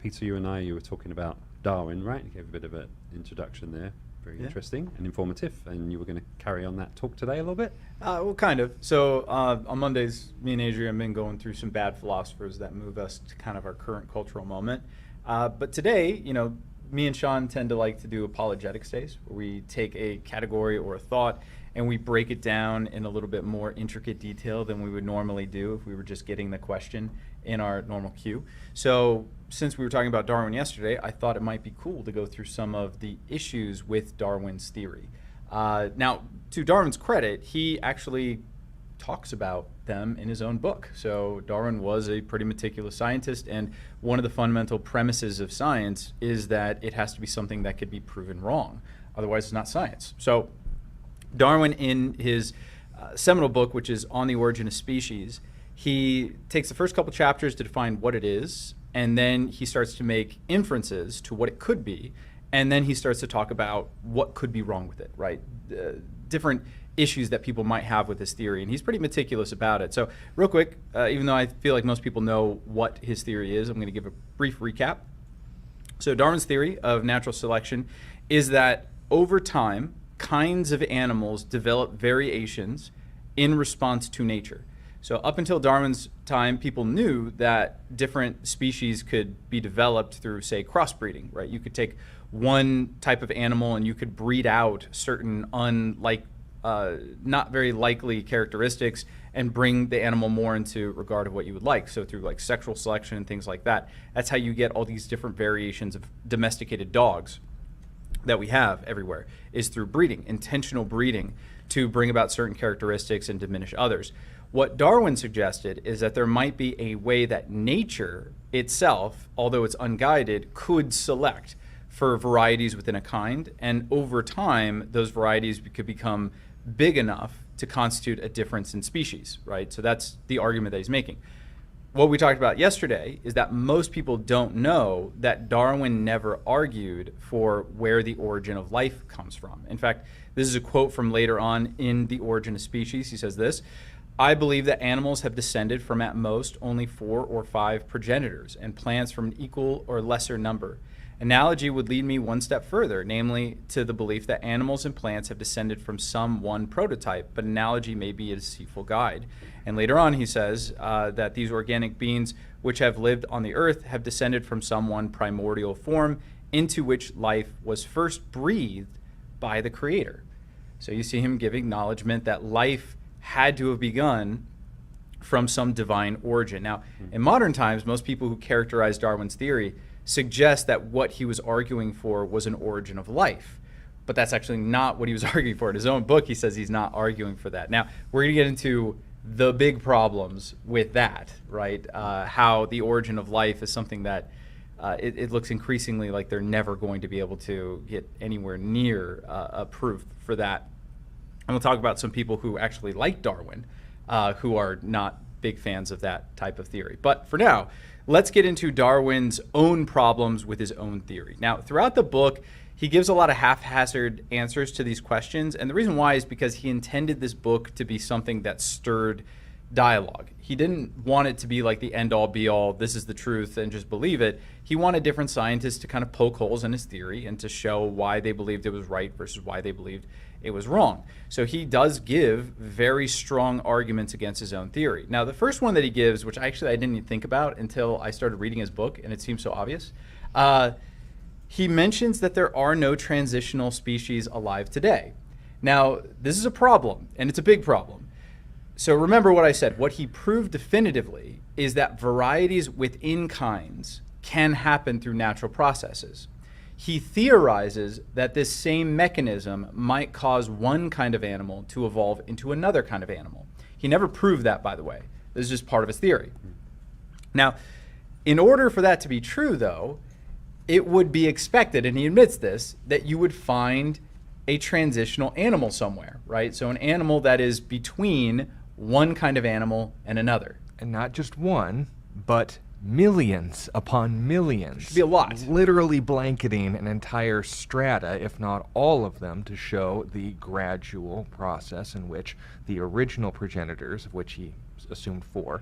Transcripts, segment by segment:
Peter, you were talking about Darwin, right? You gave a bit of an introduction there. Very interesting and informative. And you were going to carry on that talk today a little bit? Well, kind of. So on Mondays, me and Adrian have been going through some bad philosophers that move us to kind of our current cultural moment. But today, me and Sean tend to like to do apologetics days, where we take a category or a thought and we break it down in a little bit more intricate detail than we would normally do if we were just getting the question in our normal queue. So since we were talking about Darwin yesterday, I thought it might be cool to go through some of the issues with Darwin's theory. Now, to Darwin's credit, he actually talks about them in his own book. So Darwin was a pretty meticulous scientist, and one of the fundamental premises of science is that it has to be something that could be proven wrong. Otherwise, it's not science. So Darwin, in his seminal book, which is On the Origin of Species, he takes the first couple chapters to define what it is, and then he starts to make inferences to what it could be, and then he starts to talk about what could be wrong with it, right? Different issues that people might have with his theory, and he's pretty meticulous about it. So real quick, even though I feel like most people know what his theory is, I'm going to give a brief recap. So Darwin's theory of natural selection is that over time, kinds of animals develop variations in response to nature. So up until Darwin's time, people knew that different species could be developed through, say, crossbreeding, right? You could take one type of animal and you could breed out certain not very likely characteristics and bring the animal more into regard of what you would like. So through like sexual selection and things like that, that's how you get all these different variations of domesticated dogs that we have everywhere, is through breeding, intentional breeding, to bring about certain characteristics and diminish others. What Darwin suggested is that there might be a way that nature itself, although it's unguided, could select for varieties within a kind, and over time, those varieties could become big enough to constitute a difference in species, right? So that's the argument that he's making. What we talked about yesterday is that most people don't know that Darwin never argued for where the origin of life comes from. In fact, this is a quote from later on in The Origin of Species. He says this: "I believe that animals have descended from at most only 4 or 5 progenitors, and plants from an equal or lesser number. Analogy would lead me one step further, namely to the belief that animals and plants have descended from some one prototype, but analogy may be a deceitful guide." And later on he says that these organic beings which have lived on the earth have descended from some one primordial form into which life was first breathed by the Creator. So you see him giving acknowledgement that life had to have begun from some divine origin. Now, in modern times, most people who characterize Darwin's theory suggest that what he was arguing for was an origin of life. But that's actually not what he was arguing for. In his own book, he says he's not arguing for that. Now, we're going to get into the big problems with that, right? How the origin of life is something that it looks increasingly like they're never going to be able to get anywhere near a proof for that. And we'll talk about some people who actually like Darwin, who are not big fans of that type of theory. But for now, let's get into Darwin's own problems with his own theory. Now, throughout the book, he gives a lot of haphazard answers to these questions. And the reason why is because he intended this book to be something that stirred dialogue. He didn't want it to be like the end-all be-all, this is the truth, and just believe it. He wanted different scientists to kind of poke holes in his theory and to show why they believed it was right versus why they believed it was wrong. So he does give very strong arguments against his own theory. Now, the first one that he gives, which I didn't even think about until I started reading his book, and it seems so obvious, he mentions that there are no transitional species alive today. Now, this is a problem, and it's a big problem. So remember what I said. What he proved definitively is that varieties within kinds can happen through natural processes. He theorizes that this same mechanism might cause one kind of animal to evolve into another kind of animal. He never proved that, by the way. This is just part of his theory. Now, in order for that to be true, though, it would be expected, and he admits this, that you would find a transitional animal somewhere, right? So an animal that is between one kind of animal and another. And not just one, but millions upon millions. Should be a lot. Literally blanketing an entire strata, if not all of them, to show the gradual process in which the original progenitors, of which he assumed 4,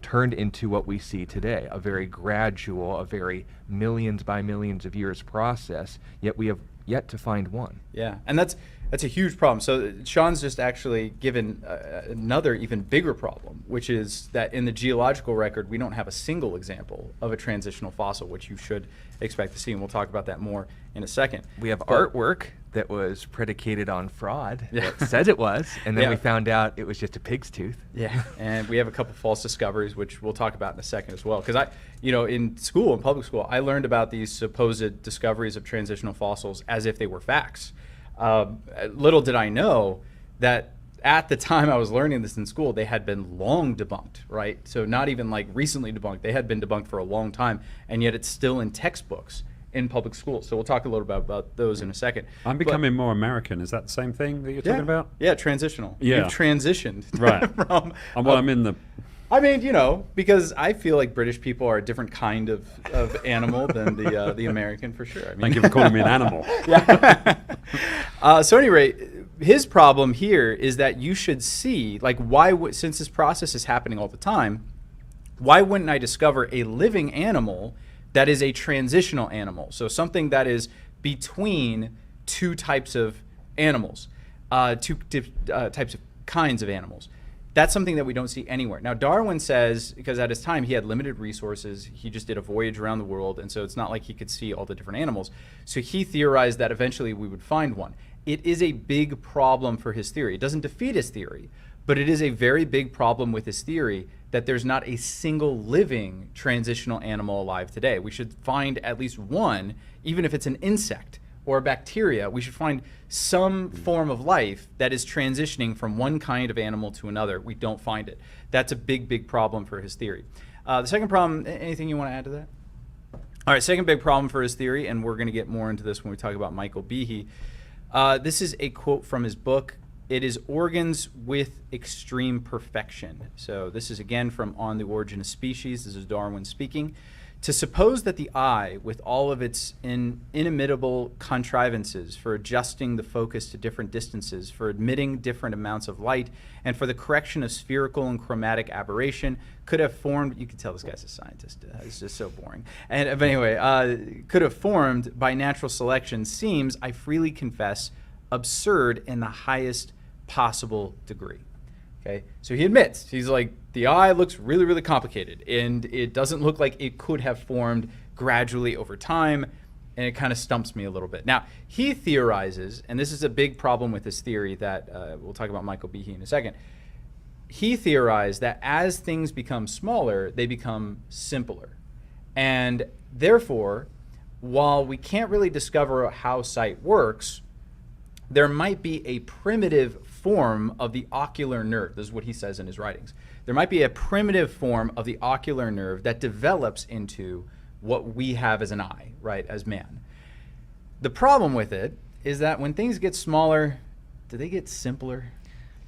turned into what we see today, a very gradual, a very millions by millions of years process, yet we have yet to find one. Yeah, and that's a huge problem. So Sean's just actually given another even bigger problem, which is that in the geological record, we don't have a single example of a transitional fossil, which you should expect to see, and we'll talk about that more in a second. We have artwork that was predicated on fraud that says it was, and then we found out it was just a pig's tooth. Yeah, and we have a couple false discoveries, which we'll talk about in a second as well. Because in school, in public school, I learned about these supposed discoveries of transitional fossils as if they were facts. Little did I know that at the time I was learning this in school, they had been long debunked, right? So not even like recently debunked, they had been debunked for a long time, and yet it's still in textbooks in public schools. So we'll talk a little bit about those in a second. I'm becoming more American. Is that the same thing that you're talking about? Yeah, transitional. Yeah. You've transitioned. Right. from, I'm in the... I mean, because I feel like British people are a different kind of animal than the American, for sure. I mean, Thank you for calling me an animal. So at any rate, his problem here is that you should see, like, since this process is happening all the time, why wouldn't I discover a living animal that is a transitional animal? So something that is between two types of animals, types of kinds of animals. That's something that we don't see anywhere. Now, Darwin says, because at his time he had limited resources, he just did a voyage around the world, and so it's not like he could see all the different animals. So he theorized that eventually we would find one. It is a big problem for his theory. It doesn't defeat his theory, but it is a very big problem with his theory that there's not a single living transitional animal alive today. We should find at least one, even if it's an insect or a bacteria. We should find some form of life that is transitioning from one kind of animal to another. We don't find it. That's a big, big problem for his theory. The second problem, anything you want to add to that? All right, second big problem for his theory, and we're going to get more into this when we talk about Michael Behe. This is a quote from his book. It is organs with extreme perfection. So this is again from On the Origin of Species. This is Darwin speaking. To suppose that the eye, with all of its inimitable contrivances for adjusting the focus to different distances, for admitting different amounts of light, and for the correction of spherical and chromatic aberration, could have formed, you can tell this guy's a scientist, it's just so boring. But anyway, could have formed by natural selection seems, I freely confess, absurd in the highest possible degree. Okay, so he admits, he's like, the eye looks really, really complicated, and it doesn't look like it could have formed gradually over time, and it kind of stumps me a little bit. Now, he theorizes, and this is a big problem with his theory that we'll talk about Michael Behe in a second. He theorized that as things become smaller, they become simpler. And therefore, while we can't really discover how sight works, there might be a primitive form of the ocular nerve. This is what he says in his writings. There might be a primitive form of the ocular nerve that develops into what we have as an eye, right, as man. The problem with it is that when things get smaller, do they get simpler?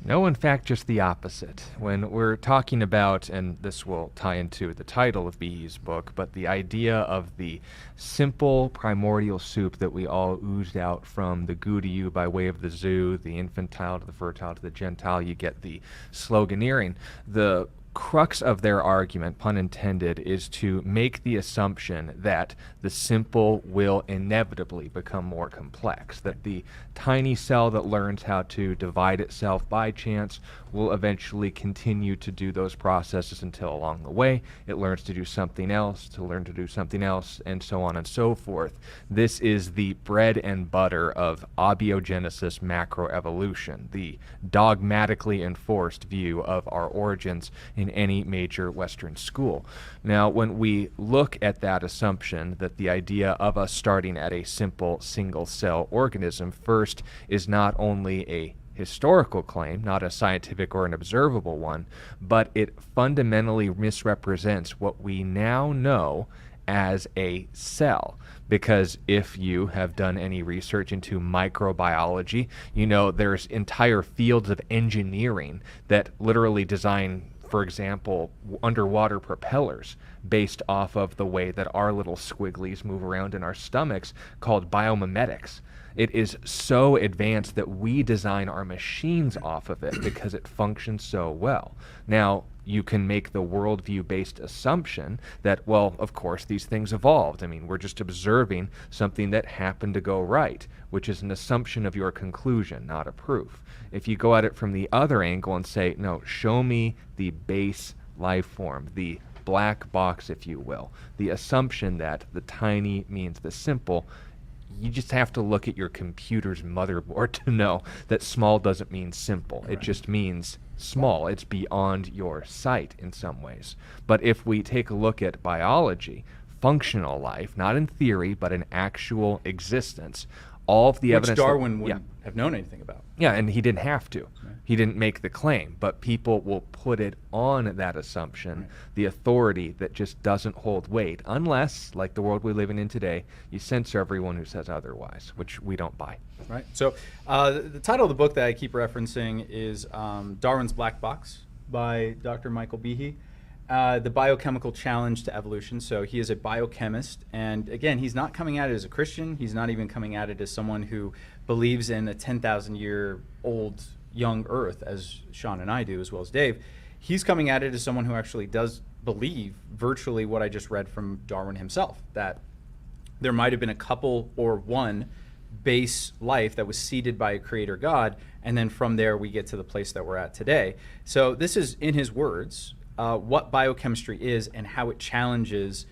No, in fact, just the opposite. When we're talking about, and this will tie into the title of Behe's book, but the idea of the simple primordial soup that we all oozed out from the goo to you by way of the zoo, the infantile to the fertile to the gentile, you get the sloganeering. The crux of their argument, pun intended, is to make the assumption that the simple will inevitably become more complex, that the tiny cell that learns how to divide itself by chance will eventually continue to do those processes until along the way it learns to do something else, to learn to do something else, and so on and so forth. This is the bread and butter of abiogenesis macroevolution, the dogmatically enforced view of our origins in any major Western school. Now, when we look at that assumption that the idea of us starting at a simple single-cell organism first is not only a historical claim, not a scientific or an observable one, but it fundamentally misrepresents what we now know as a cell. Because if you have done any research into microbiology, you know there's entire fields of engineering that literally design, for example, underwater propellers based off of the way that our little squigglies move around in our stomachs called biomimetics. It is so advanced that we design our machines off of it because it functions so well. Now, you can make the worldview-based assumption that, well, of course, these things evolved. I mean, we're just observing something that happened to go right, which is an assumption of your conclusion, not a proof. If you go at it from the other angle and say, no, show me the base life form, the black box, if you will, the assumption that the tiny means the simple, you just have to look at your computer's motherboard to know that small doesn't mean simple. Right. It just means small. It's beyond your sight in some ways. But if we take a look at biology, functional life, not in theory, but in actual existence, all of the evidence... Which Darwin wouldn't have known anything about. Yeah, and he didn't have to. Right. He didn't make the claim, but people will put it on that assumption, right, the authority that just doesn't hold weight, unless, like the world we live in today, you censor everyone who says otherwise, which we don't buy. Right. So the title of the book that I keep referencing is Darwin's Black Box by Dr. Michael Behe. The biochemical challenge to evolution. So he is a biochemist, and again, he's not coming at it as a Christian. He's not even coming at it as someone who believes in a 10,000-year-old young Earth, as Sean and I do, as well as Dave. He's coming at it as someone who actually does believe virtually what I just read from Darwin himself, that there might have been a couple or one base life that was seeded by a creator God, and then from there we get to the place that we're at today. So this is, in his words, what biochemistry is and how it challenges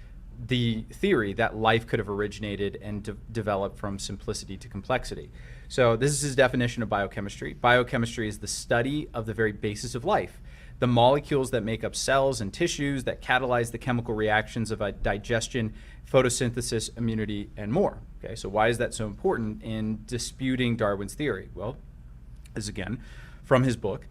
the theory that life could have originated and developed from simplicity to complexity. So this is his definition of biochemistry. Biochemistry is the study of the very basis of life, the molecules that make up cells and tissues that catalyze the chemical reactions of digestion, photosynthesis, immunity, and more. Okay, so why is that so important in disputing Darwin's theory? Well, this is again from his book.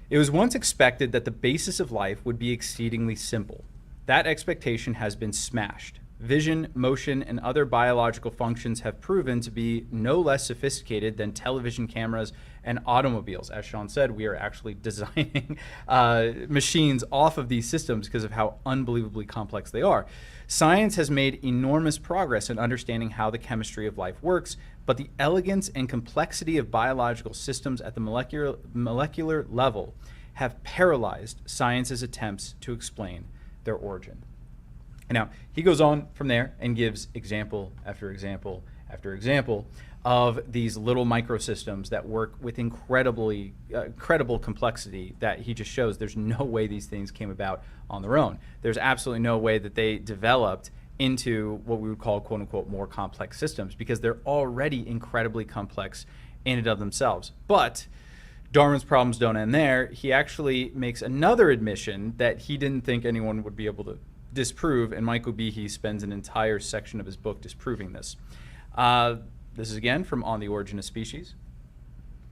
It was once expected that the basis of life would be exceedingly simple. That expectation has been smashed. Vision, motion, and other biological functions have proven to be no less sophisticated than television cameras and automobiles. As Sean said, we are actually designing machines off of these systems because of how unbelievably complex they are. Science has made enormous progress in understanding how the chemistry of life works, but the elegance and complexity of biological systems at the molecular level have paralyzed science's attempts to explain their origin. And now, he goes on from there and gives example after example after example of these little microsystems that work with incredible complexity that he just shows there's no way these things came about on their own. There's absolutely no way that they developed into what we would call, quote unquote, more complex systems, because they're already incredibly complex in and of themselves. But Darwin's problems don't end there. He actually makes another admission that he didn't think anyone would be able to disprove, and Michael Behe spends an entire section of his book disproving this. This is again from On the Origin of Species.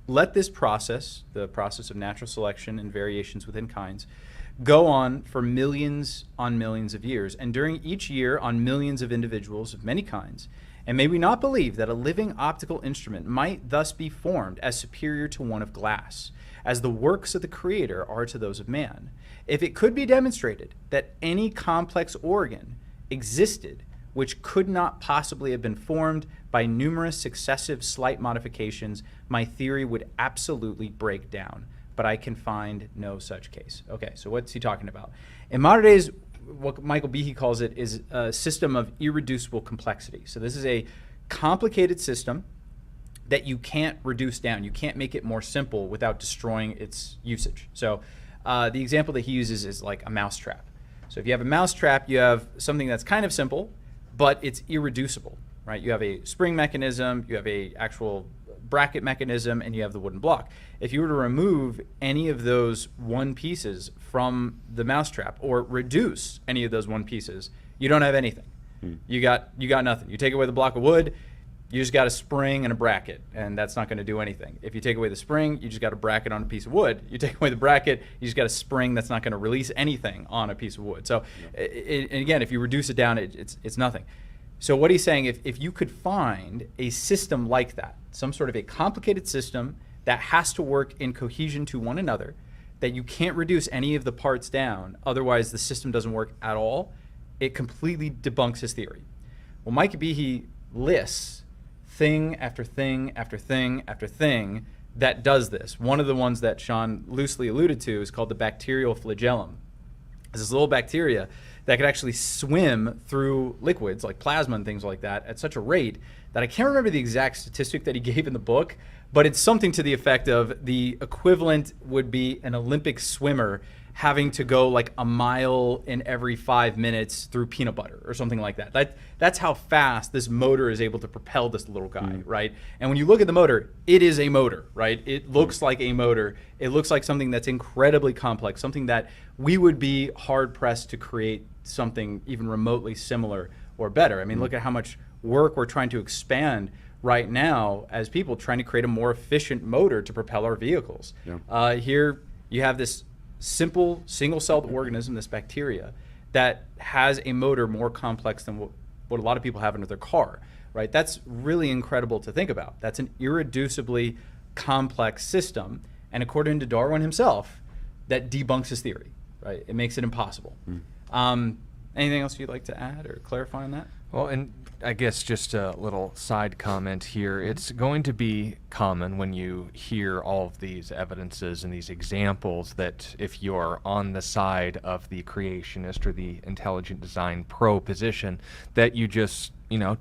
Let this process, the process of natural selection and variations within kinds, go on for millions on millions of years, and during each year on millions of individuals of many kinds. And may we not believe that a living optical instrument might thus be formed as superior to one of glass, as the works of the Creator are to those of man. If it could be demonstrated that any complex organ existed which could not possibly have been formed by numerous successive slight modifications, my theory would absolutely break down. But I can find no such case. Okay, so what's he talking about? In modern days, what Michael Behe calls it is a system of irreducible complexity. So this is a complicated system that you can't reduce down. You can't make it more simple without destroying its usage. So the example that he uses is like a mousetrap. So if you have a mousetrap, you have something that's kind of simple, but it's irreducible, right? You have a spring mechanism, you have a actual bracket mechanism, and you have the wooden block. If you were to remove any of those one pieces from the mousetrap or reduce any of those one pieces, you don't have anything. You got nothing. You take away the block of wood, you just got a spring and a bracket, and that's not going to do anything. If you take away the spring, you just got a bracket on a piece of wood. You take away the bracket, you just got a spring that's not going to release anything on a piece of wood. So, and again, if you reduce it down, it's nothing. So what he's saying, if you could find a system like that, some sort of a complicated system that has to work in cohesion to one another, that you can't reduce any of the parts down, otherwise the system doesn't work at all, it completely debunks his theory. Well, Mike Behe lists thing after thing after thing after thing that does this. One of the ones that Sean loosely alluded to is called the bacterial flagellum. It's this little bacteria that could actually swim through liquids like plasma and things like that at such a rate that I can't remember the exact statistic that he gave in the book, but it's something to the effect of the equivalent would be an Olympic swimmer having to go like a mile in every 5 minutes through peanut butter or something like that. That's how fast this motor is able to propel this little guy, right? And when you look at the motor, it is a motor, right? It looks like a motor. It looks like something that's incredibly complex, something that we would be hard pressed to create something even remotely similar or better. I mean, look at how much work we're trying to expand right now as people trying to create a more efficient motor to propel our vehicles. Yeah. Here you have this simple single-celled organism, this bacteria, that has a motor more complex than what a lot of people have in their car, right? That's really incredible to think about. That's an irreducibly complex system, and according to Darwin himself, that debunks his theory, right? It makes it impossible. Anything else you'd like to add or clarify on that? Well, and I guess just a little side comment here. It's going to be common when you hear all of these evidences and these examples that if you're on the side of the creationist or the intelligent design pro position, that you just,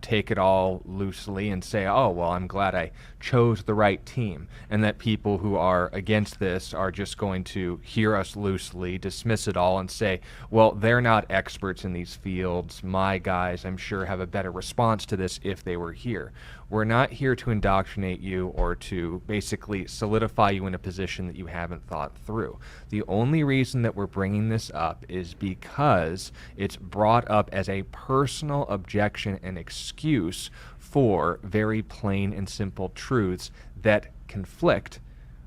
take it all loosely and say, oh, well, I'm glad I chose the right team. And that people who are against this are just going to hear us loosely, dismiss it all, and say, well, they're not experts in these fields. My guys, I'm sure, have a better response to this if they were here. We're not here to indoctrinate you or to basically solidify you in a position that you haven't thought through. The only reason that we're bringing this up is because it's brought up as a personal objection and excuse for very plain and simple truths that conflict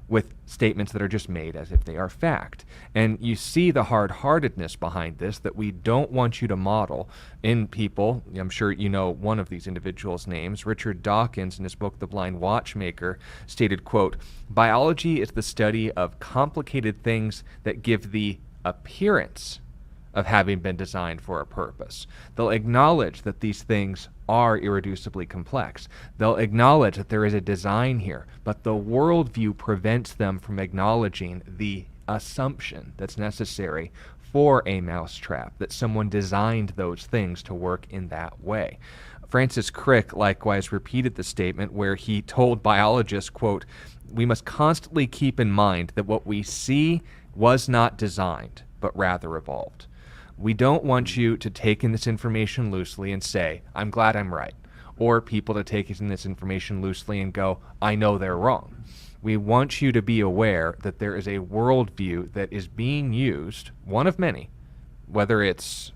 with statements that are just made as if they are fact. And you see the hard-heartedness behind this that we don't want you to model in people. I'm sure you know one of these individuals' names. Richard Dawkins, in his book The Blind Watchmaker, stated, quote, "Biology is the study of complicated things that give the appearance of having been designed for a purpose. They'll acknowledge that these things are irreducibly complex. They'll acknowledge that there is a design here, but the worldview prevents them from acknowledging the assumption that's necessary for a mousetrap, that someone designed those things to work in that way." Francis Crick likewise repeated the statement where he told biologists, quote, "We must constantly keep in mind that what we see was not designed, but rather evolved." We don't want you to take in this information loosely and say, I'm glad I'm right. Or people to take in this information loosely and go, I know they're wrong. We want you to be aware that there is a worldview that is being used, one of many, whether it's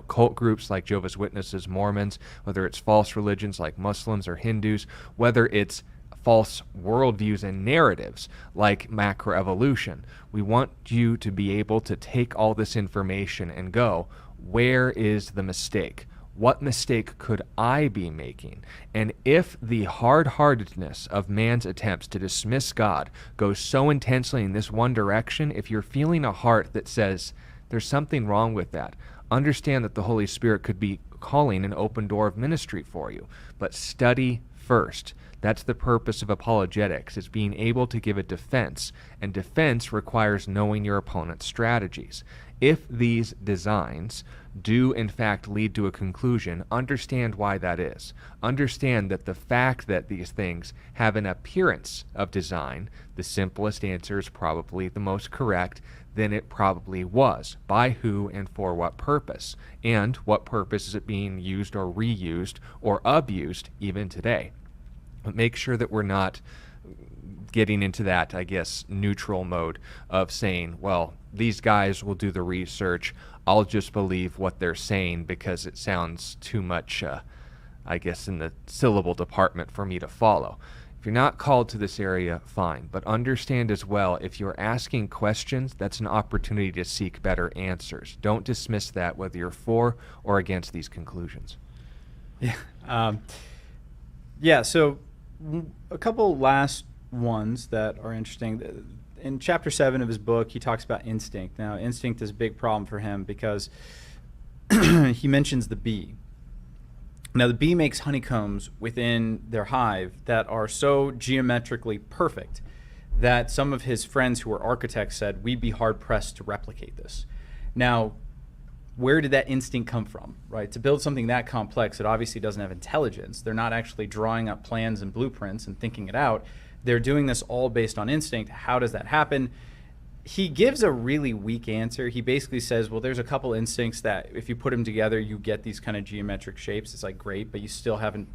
cult groups like Jehovah's Witnesses, Mormons, whether it's false religions like Muslims or Hindus, whether it's false worldviews and narratives like macroevolution. We want you to be able to take all this information and go, where is the mistake? What mistake could I be making? And if the hard-heartedness of man's attempts to dismiss God goes so intensely in this one direction, if you're feeling a heart that says there's something wrong with that, understand that the Holy Spirit could be calling an open door of ministry for you. But study first. That's the purpose of apologetics, is being able to give a defense, and defense requires knowing your opponent's strategies. If these designs do in fact lead to a conclusion, understand why that is. Understand that the fact that these things have an appearance of design, the simplest answer is probably the most correct, then it probably was. By who and for what purpose? And what purpose is it being used or reused or abused even today? But make sure that we're not getting into that, neutral mode of saying, well, these guys will do the research. I'll just believe what they're saying because it sounds too much, in the syllable department for me to follow. If you're not called to this area, fine. But understand as well, if you're asking questions, that's an opportunity to seek better answers. Don't dismiss that, whether you're for or against these conclusions. So a couple last ones that are interesting. In chapter 7 of his book, he talks about instinct. Now, instinct is a big problem for him because he mentions the bee. Now, the bee makes honeycombs within their hive that are so geometrically perfect that some of his friends who were architects said, we'd be hard-pressed to replicate this. Now, where did that instinct come from, right? To build something that complex, it obviously doesn't have intelligence. They're not actually drawing up plans and blueprints and thinking it out. They're doing this all based on instinct. How does that happen? He gives a really weak answer. He basically says, well, there's a couple instincts that if you put them together, you get these kind of geometric shapes. It's like, great, but you still haven't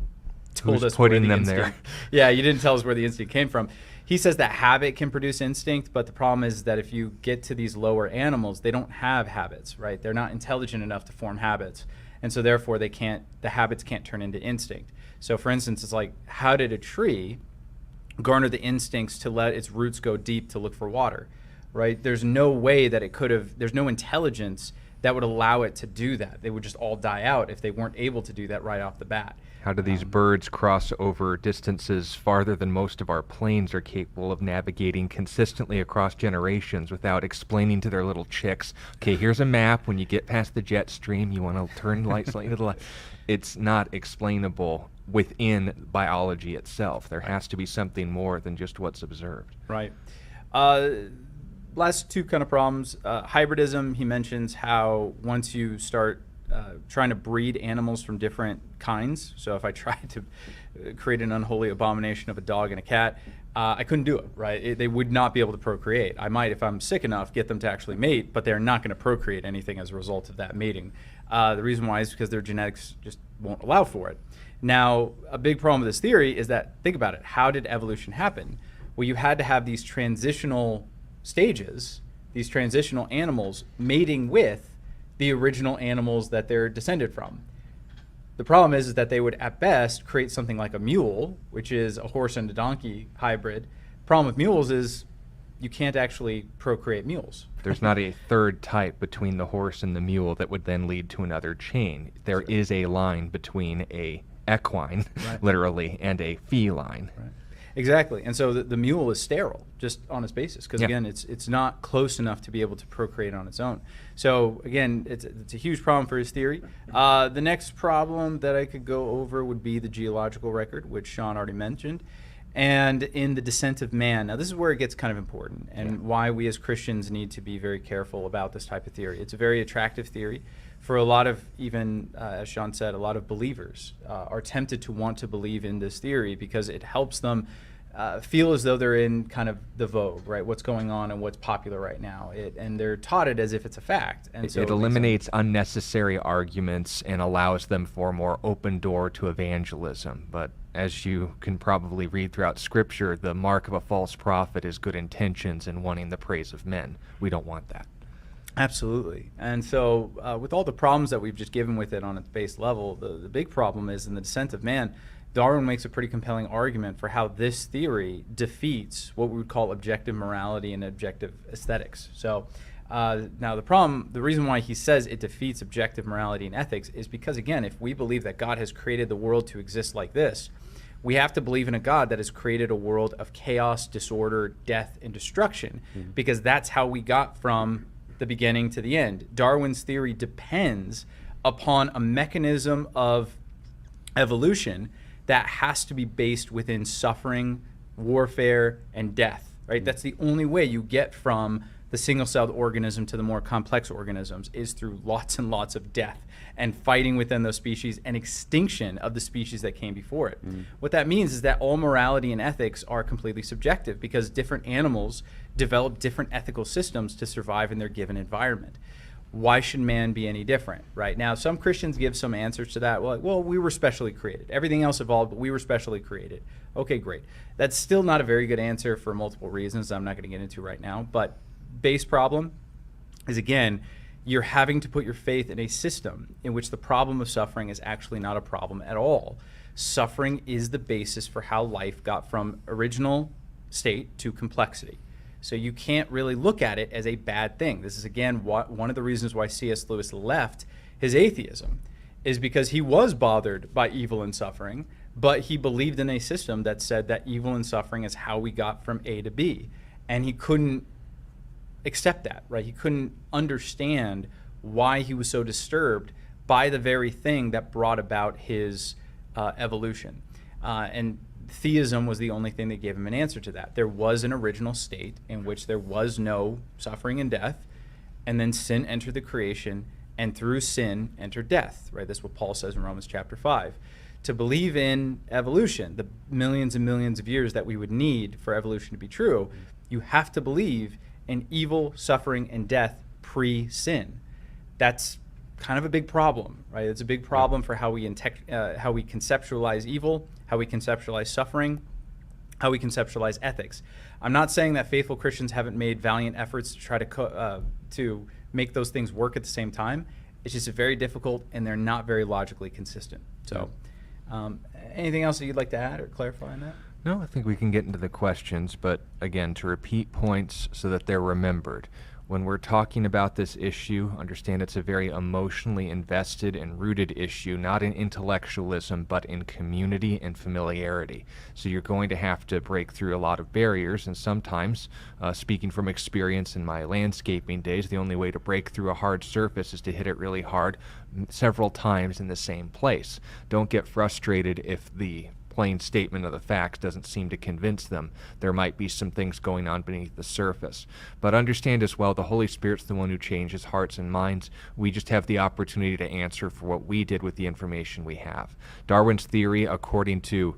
told us putting where the them instinct, there. Yeah, you didn't tell us where the instinct came from. He says that habit can produce instinct, but the problem is that if you get to these lower animals, they don't have habits, right? They're not intelligent enough to form habits. And so therefore the habits can't turn into instinct. So for instance, it's like, how did a tree garner the instincts to let its roots go deep to look for water, right? There's no way that it could have, there's no intelligence that would allow it to do that. They would just all die out if they weren't able to do that right off the bat. How do these birds cross over distances farther than most of our planes are capable of navigating consistently across generations without explaining to their little chicks, okay, here's a map. When you get past the jet stream, you want to turn light slightly to the left. It's not explainable within biology itself. There has to be something more than just what's observed. Right. Last two kind of problems. Hybridism, he mentions how once you start trying to breed animals from different kinds. So if I tried to create an unholy abomination of a dog and a cat, I couldn't do it, right? They would not be able to procreate. I might, if I'm sick enough, get them to actually mate, but they're not going to procreate anything as a result of that mating. The reason why is because their genetics just won't allow for it. Now, a big problem with this theory is that, think about it, how did evolution happen? Well, you had to have these transitional stages, these transitional animals mating with the original animals that they're descended from. The problem is that they would at best create something like a mule, which is a horse and a donkey hybrid. Problem with mules is you can't actually procreate mules. There's not a third type between the horse and the mule that would then lead to another chain. There is a line between a equine, literally, and a feline. Right. Exactly. And so the mule is sterile just on its basis because, again, it's not close enough to be able to procreate on its own. So, again, it's a huge problem for his theory. The next problem that I could go over would be the geological record, which Sean already mentioned. And in the descent of man. Now, this is where it gets kind of important and why we as Christians need to be very careful about this type of theory. It's a very attractive theory. For a lot of, even as Sean said, a lot of believers are tempted to want to believe in this theory because it helps them feel as though they're in kind of the vogue, right? What's going on and what's popular right now. And they're taught it as if it's a fact. And so it eliminates unnecessary arguments and allows them for a more open door to evangelism. But as you can probably read throughout Scripture, the mark of a false prophet is good intentions and wanting the praise of men. We don't want that. Absolutely. And so with all the problems that we've just given with it on its base level, the big problem is in the descent of man, Darwin makes a pretty compelling argument for how this theory defeats what we would call objective morality and objective aesthetics. So now the reason why he says it defeats objective morality and ethics is because, again, if we believe that God has created the world to exist like this, we have to believe in a God that has created a world of chaos, disorder, death, and destruction, because that's how we got from the beginning to the end. Darwin's theory depends upon a mechanism of evolution that has to be based within suffering, warfare, and death, right? That's the only way you get from the single-celled organism to the more complex organisms, is through lots and lots of death and fighting within those species and extinction of the species that came before it. What that means is that all morality and ethics are completely subjective because different animals develop different ethical systems to survive in their given environment. Why should man be any different, right? Now, some Christians give some answers to that. Well, we were specially created. Everything else evolved, but we were specially created. Okay, great. That's still not a very good answer for multiple reasons I'm not going to get into right now. But base problem is, again, you're having to put your faith in a system in which the problem of suffering is actually not a problem at all. Suffering is the basis for how life got from original state to complexity. So you can't really look at it as a bad thing. This is, again, one of the reasons why C.S. Lewis left his atheism, is because he was bothered by evil and suffering, but he believed in a system that said that evil and suffering is how we got from A to B. And he couldn't accept that, right? He couldn't understand why he was so disturbed by the very thing that brought about his evolution. And theism was the only thing that gave him an answer to that. There was an original state in which there was no suffering and death, and then sin entered the creation, and through sin entered death, right? That's what Paul says in Romans chapter 5. To believe in evolution, the millions and millions of years that we would need for evolution to be true, you have to believe in evil, suffering, and death pre-sin. That's kind of a big problem, right? It's a big problem for how we conceptualize evil, how we conceptualize suffering, how we conceptualize ethics. I'm not saying that faithful Christians haven't made valiant efforts to try to make those things work at the same time. It's just very difficult, and they're not very logically consistent. So, anything else that you'd like to add or clarify on that? No, I think we can get into the questions, but again, to repeat points so that they're remembered. When we're talking about this issue, understand it's a very emotionally invested and rooted issue, not in intellectualism, but in community and familiarity. So you're going to have to break through a lot of barriers, and sometimes, speaking from experience in my landscaping days, the only way to break through a hard surface is to hit it really hard several times in the same place. Don't get frustrated if the plain statement of the facts doesn't seem to convince them. There might be some things going on beneath the surface. But understand as well, the Holy Spirit's the one who changes hearts and minds. We just have the opportunity to answer for what we did with the information we have. Darwin's theory, according to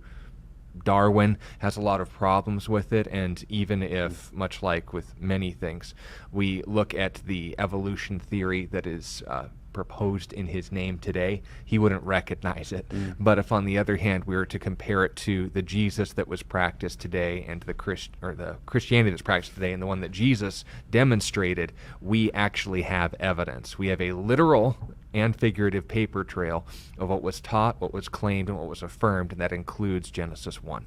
Darwin, has a lot of problems with it, and even if, much like with many things, we look at the evolution theory that is proposed in his name today, he wouldn't recognize it. But if on the other hand we were to compare it to the Jesus that was practiced today and the Christianity that's practiced today and the one that Jesus demonstrated, we actually have evidence. We have a literal and figurative paper trail of what was taught, what was claimed, and what was affirmed, and that includes Genesis 1.